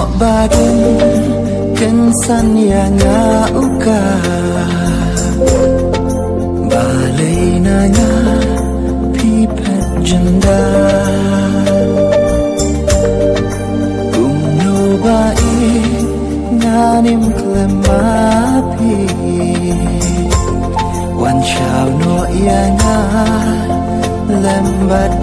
Badung kensan yang uka balai nanya pipet jenda kumno bai nganim klemapi wan chao no yana lembat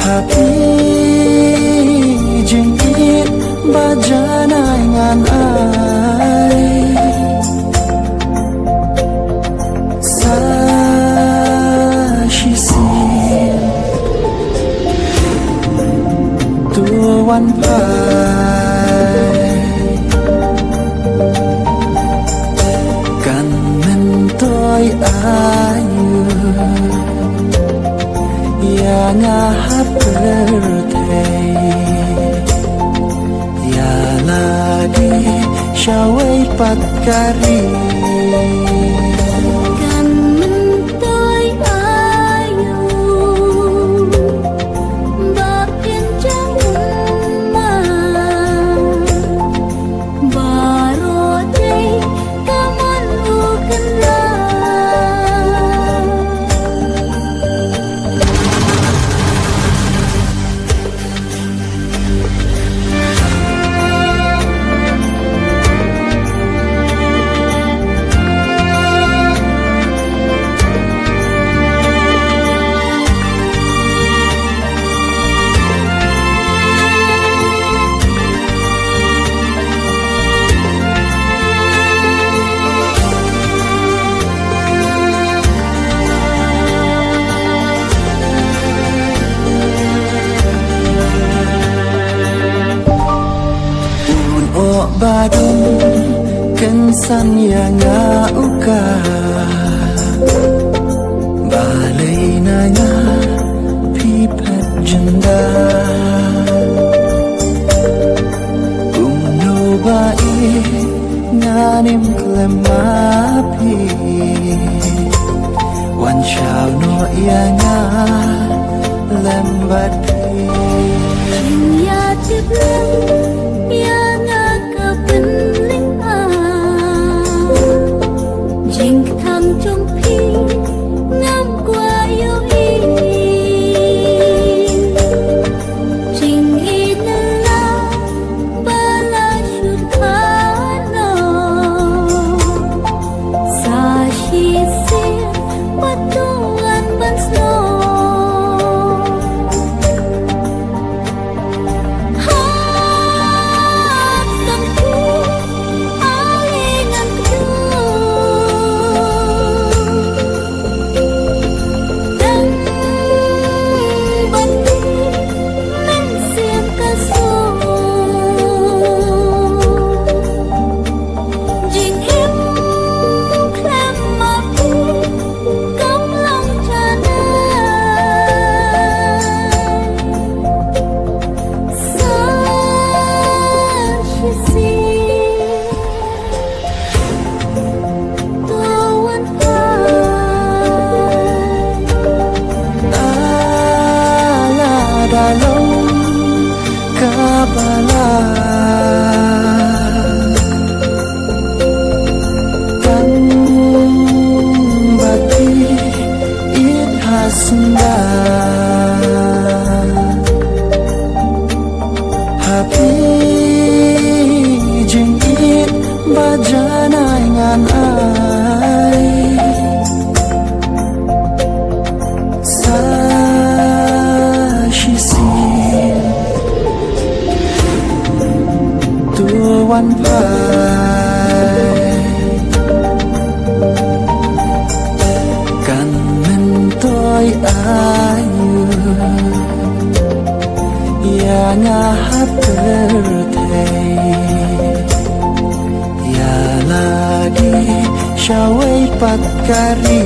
hati jengit bajana ngan ai sa shisi tuan pai kan mentoi ayu yang birthday ya lagi syawai pakari kan mentoi ayu bakin jama barote kaman ukena Badung kensan yang uka balai nanya pipet jenda kumno bai nganim klemapi wan chao no yana lembat ya tiblang dalam kabalan Tan bati it hasenda Happy jeng it bajanai ngan ai Sa shisin tuan pai Kan mentoi ayu Ya ngahat bertei Ya lagi syawai pat kari